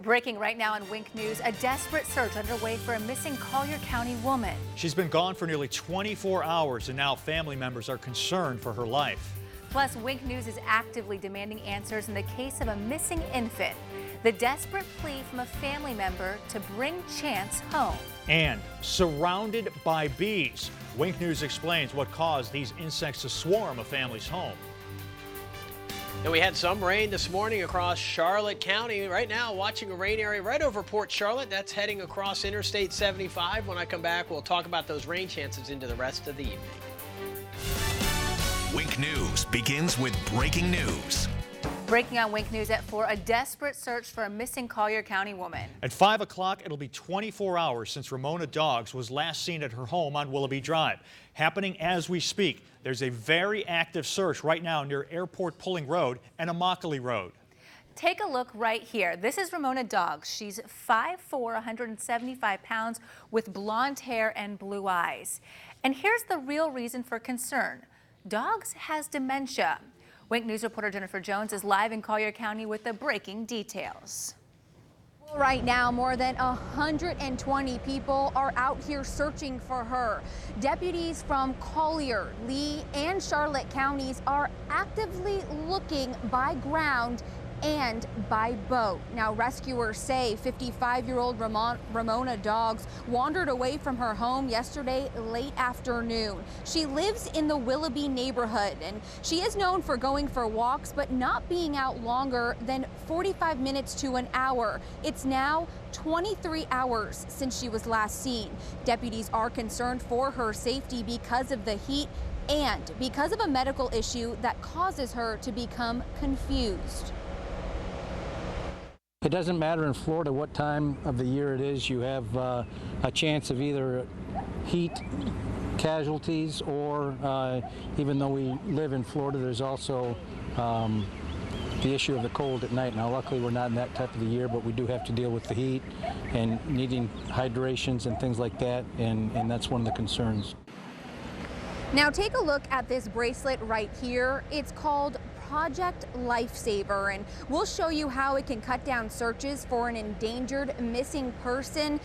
Breaking right now on Wink News, a desperate search underway for a missing Collier County woman. She's been gone for nearly 24 hours, and now family members are concerned for her life. Plus, Wink News is actively demanding answers in the case of a missing infant. The desperate plea from a family member to bring Chance home. And surrounded by bees, Wink News explains what caused these insects to swarm a family's home. And we had some rain this morning across Charlotte County. Right now, watching a rain area right over Port Charlotte. That's heading across Interstate 75. When I come back, we'll talk about those rain chances into the rest of the evening. Wink News begins with breaking news. Breaking on Wink News at 4, a desperate search for a missing Collier County woman. At 5 o'clock, it'll be 24 hours since Ramona Doggs was last seen at her home on Willoughby Drive. Happening as we speak. There's a very active search right now near Airport Pulling Road and Immokalee Road. Take a look right here. This is Ramona Doggs. She's 5'4", 175 pounds with blonde hair and blue eyes. And here's the real reason for concern. Doggs has dementia. Wink News reporter Jennifer Jones is live in Collier County with the breaking details. Right now, more than 120 people are out here searching for her. Deputies from Collier, Lee, and Charlotte counties are actively looking by ground and by boat. Now, rescuers say 55-year-old Ramona Doggs wandered away from her home yesterday late afternoon. She lives in the Willoughby neighborhood, and she is known for going for walks, but not being out longer than 45 minutes to an hour. It's now 23 hours since she was last seen. Deputies are concerned for her safety because of the heat and because of a medical issue that causes her to become confused. It doesn't matter in Florida what time of the year it is. You have a chance of either heat casualties or even though we live in Florida, there's also the issue of the cold at night. Now, luckily, we're not in that type of the year, but we do have to deal with the heat and needing hydrations and things like that, and that's one of the concerns. Now, take a look at this bracelet right here. It's called Project Lifesaver, and we'll show you how it can cut down searches for an endangered missing person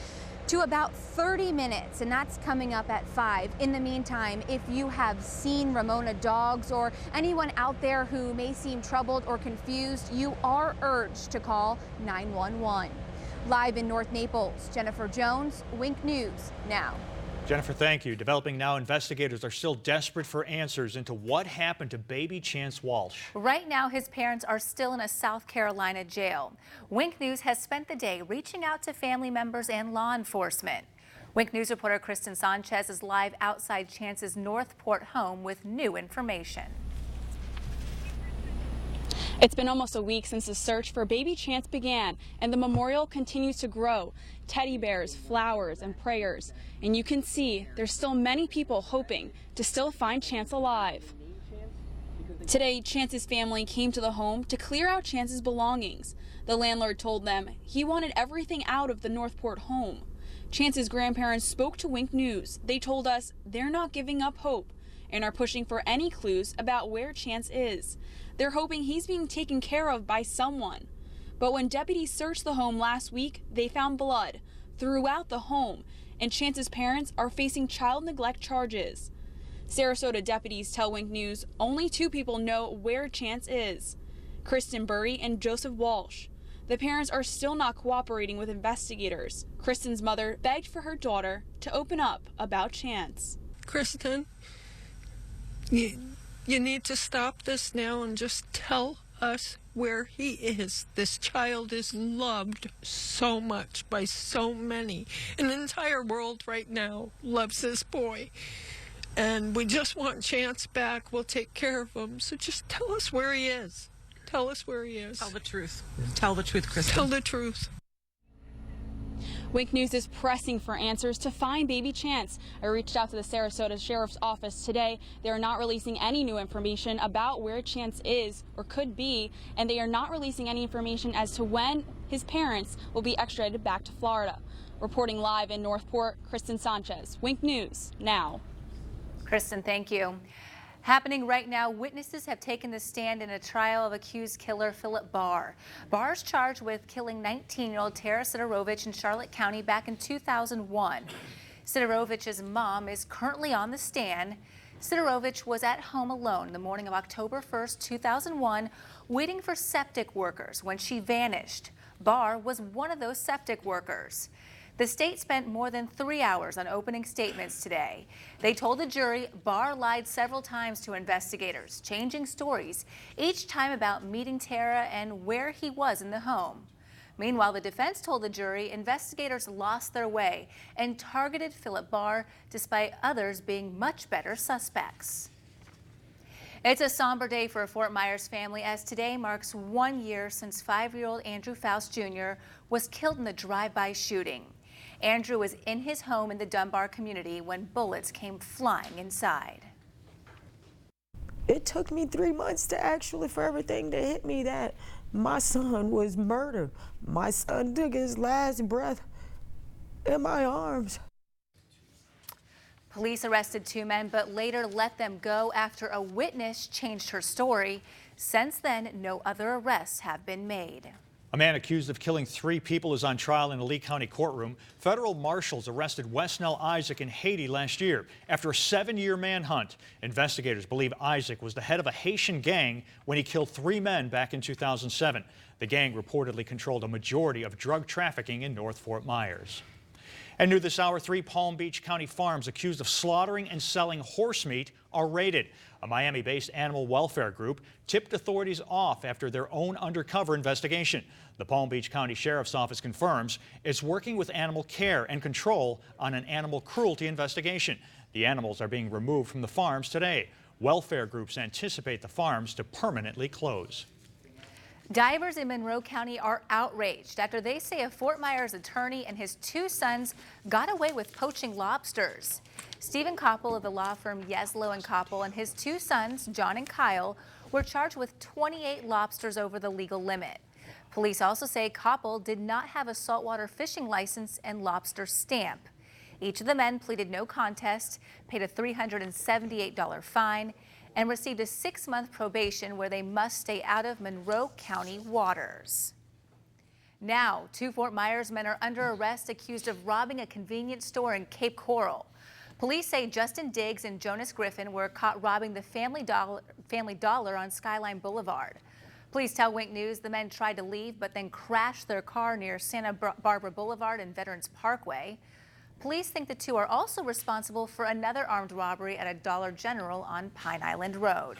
to about 30 minutes, and that's coming up at 5. In the meantime, if you have seen Ramona Doggs or anyone out there who may seem troubled or confused, you are urged to call 911. Live in North Naples, Jennifer Jones, Wink News Now. Jennifer, thank you. Developing now, investigators are still desperate for answers into what happened to baby Chance Walsh. Right now, his parents are still in a South Carolina jail. Wink News has spent the day reaching out to family members and law enforcement. Wink News reporter Kristen Sanchez is live outside Chance's Northport home with new information. It's been almost a week since the search for baby Chance began, and the memorial continues to grow. Teddy bears, flowers, and prayers. And you can see there's still many people hoping to still find Chance alive. Today, Chance's family came to the home to clear out Chance's belongings. The landlord told them he wanted everything out of the Northport home. Chance's grandparents spoke to Wink News. They told us they're not giving up hope and are pushing for any clues about where Chance is. They're hoping he's being taken care of by someone. But when deputies searched the home last week, they found blood throughout the home, and Chance's parents are facing child neglect charges. Sarasota deputies tell Wink News only 2 people know where Chance is, Kristen Burry and Joseph Walsh. The parents are still not cooperating with investigators. Kristen's mother begged for her daughter to open up about Chance. Kristen, you need to stop this now and just tell us where he is. This child is loved so much by so many. An entire world right now loves this boy. And we just want Chance back. We'll take care of him. So just tell us where he is. Tell us where he is. Tell the truth. Tell the truth, Kristen. Tell the truth. Wink News is pressing for answers to find baby Chance. I reached out to the Sarasota Sheriff's Office today. They are not releasing any new information about where Chance is or could be, and they are not releasing any information as to when his parents will be extradited back to Florida. Reporting live in Northport, Kristen Sanchez, Wink News Now. Kristen, thank you. Happening right now, witnesses have taken the stand in a trial of accused killer Philip Barr. Barr is charged with killing 19-year-old Tara Sidorovich in Charlotte County back in 2001. Sidorovich's mom is currently on the stand. Sidorovich was at home alone the morning of October 1st, 2001, waiting for septic workers when she vanished. Barr was one of those septic workers. The state spent more than 3 hours on opening statements today. They told the jury Barr lied several times to investigators, changing stories, each time about meeting Tara and where he was in the home. Meanwhile, the defense told the jury investigators lost their way and targeted Philip Barr despite others being much better suspects. It's a somber day for a Fort Myers family as today marks 1 year since 5-year-old Andrew Faust Jr. was killed in the drive-by shooting. Andrew was in his home in the Dunbar community when bullets came flying inside. It took me 3 months for everything to hit me that my son was murdered. My son took his last breath in my arms. Police arrested 2 men, but later let them go after a witness changed her story. Since then, no other arrests have been made. A man accused of killing 3 people is on trial in a Lee County courtroom. Federal marshals arrested Wesnell Isaac in Haiti last year after a 7-year manhunt. Investigators believe Isaac was the head of a Haitian gang when he killed 3 men back in 2007. The gang reportedly controlled a majority of drug trafficking in North Fort Myers. And new this hour, 3 Palm Beach County farms accused of slaughtering and selling horse meat are raided. A Miami-based animal welfare group tipped authorities off after their own undercover investigation. The Palm Beach County Sheriff's Office confirms it's working with Animal Care and Control on an animal cruelty investigation. The animals are being removed from the farms today. Welfare groups anticipate the farms to permanently close. Divers in Monroe County are outraged after they say a Fort Myers attorney and his 2 sons got away with poaching lobsters. Stephen Koppel of the law firm Yeslow & Koppel and his 2 sons, John and Kyle, were charged with 28 lobsters over the legal limit. Police also say Koppel did not have a saltwater fishing license and lobster stamp. Each of the men pleaded no contest, paid a $378 fine, and received a 6-month probation where they must stay out of Monroe County waters. Now, 2 Fort Myers men are under arrest accused of robbing a convenience store in Cape Coral. Police say Justin Diggs and Jonas Griffin were caught robbing the Family Dollar on Skyline Boulevard. Police tell Wink News the men tried to leave but then crashed their car near Santa Barbara Boulevard and Veterans Parkway. Police think the 2 are also responsible for another armed robbery at a Dollar General on Pine Island Road.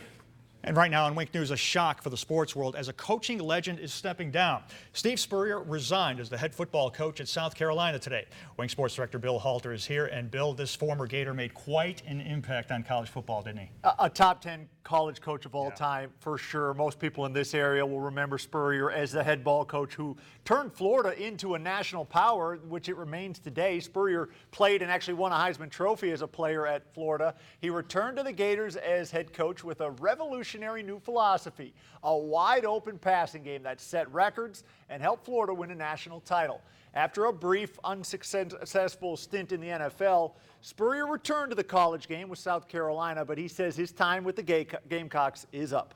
And right now on Wink News, a shock for the sports world as a coaching legend is stepping down. Steve Spurrier resigned as the head football coach at South Carolina today. Wink Sports Director Bill Halter is here. And Bill, this former Gator made quite an impact on college football, didn't he? A top 10 college coach of all time, for sure. Most people in this area will remember Spurrier as the head ball coach who turned Florida into a national power, which it remains today. Spurrier played and actually won a Heisman Trophy as a player at Florida. He returned to the Gators as head coach with a revolutionary new philosophy, a wide-open passing game that set records and helped Florida win a national title. After a brief, unsuccessful stint in the NFL, Spurrier returned to the college game with South Carolina, but he says his time with the Gamecocks is up.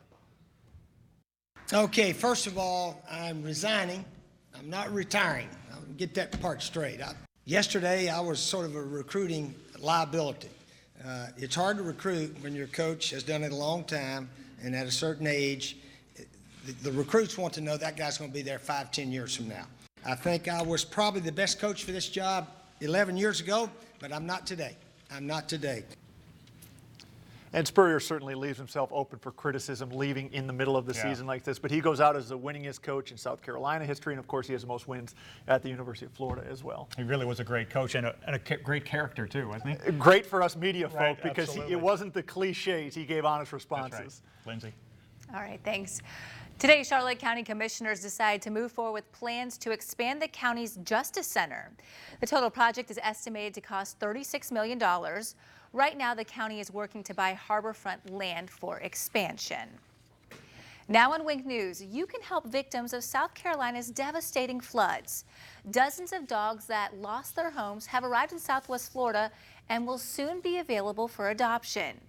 Okay, first of all, I'm resigning. I'm not retiring. I'll get that part straight. Yesterday, I was sort of a recruiting liability. It's hard to recruit when your coach has done it a long time and at a certain age. The recruits want to know that guy's going to be there 5-10 years from now. I think I was probably the best coach for this job 11 years ago, but I'm not today. I'm not today. And Spurrier certainly leaves himself open for criticism leaving in the middle of the season like this, but he goes out as the winningest coach in South Carolina history, and of course he has the most wins at the University of Florida as well. He really was a great coach and a great character too, wasn't he? Great for us media folk, Right, because it wasn't the cliches. He gave honest responses. That's right. Lindsay. All right, thanks. Today, Charlotte County Commissioners decided to move forward with plans to expand the county's Justice Center. The total project is estimated to cost $36 million. Right now, the county is working to buy harborfront land for expansion. Now on Wink News, you can help victims of South Carolina's devastating floods. Dozens of dogs that lost their homes have arrived in Southwest Florida and will soon be available for adoption.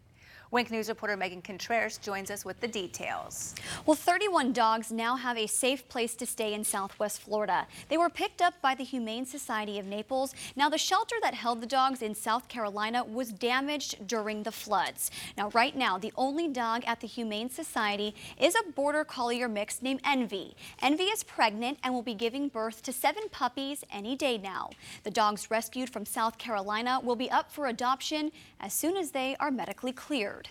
Wink News reporter Megan Contreras joins us with the details. Well, 31 dogs now have a safe place to stay in Southwest Florida. They were picked up by the Humane Society of Naples. Now, the shelter that held the dogs in South Carolina was damaged during the floods. Now, right now, the only dog at the Humane Society is a Border Collie mix named Envy. Envy is pregnant and will be giving birth to 7 puppies any day now. The dogs rescued from South Carolina will be up for adoption as soon as they are medically cleared.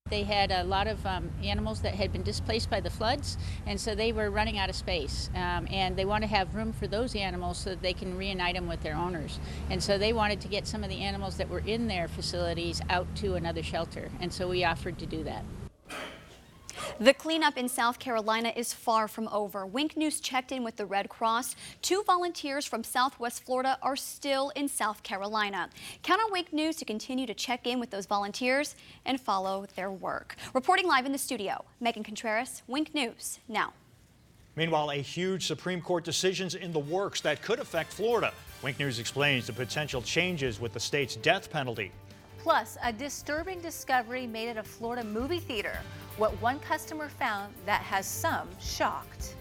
They had a lot of animals that had been displaced by the floods, and so they were running out of space. And they want to have room for those animals so that they can reunite them with their owners. And so they wanted to get some of the animals that were in their facilities out to another shelter, and so we offered to do that. The cleanup in South Carolina is far from over. Wink News checked in with the Red Cross. 2 volunteers from Southwest Florida are still in South Carolina. Count on Wink News to continue to check in with those volunteers and follow their work. Reporting live in the studio, Megan Contreras, Wink News now. Meanwhile, a huge Supreme Court decision's in the works that could affect Florida. Wink News explains the potential changes with the state's death penalty. Plus, a disturbing discovery made at a Florida movie theater. What one customer found that has some shocked.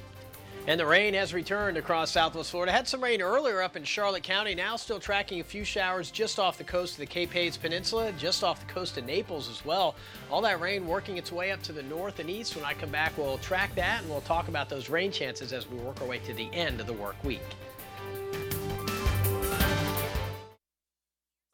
And the rain has returned across Southwest Florida. Had some rain earlier up in Charlotte County. Now still tracking a few showers just off the coast of the Cape Hayes Peninsula, just off the coast of Naples as well. All that rain working its way up to the north and east. When I come back, we'll track that and we'll talk about those rain chances as we work our way to the end of the work week.